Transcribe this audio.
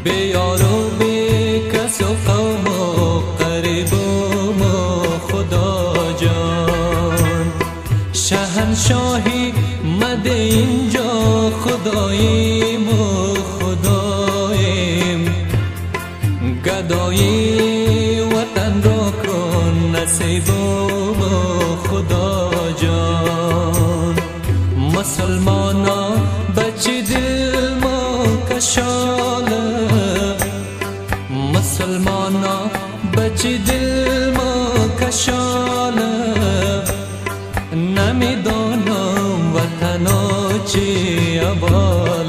به یار و به کس و قوم و قریب و خدا جان. شهنشاهی مده اینجا خداییم و خداییم، گدایی وطن را کن نصیب و خدا جان. مسلمانا بچه دل ما کشاله، مسلمانا بچه دل ما کشاله، نمیدانم وطنا چی آباد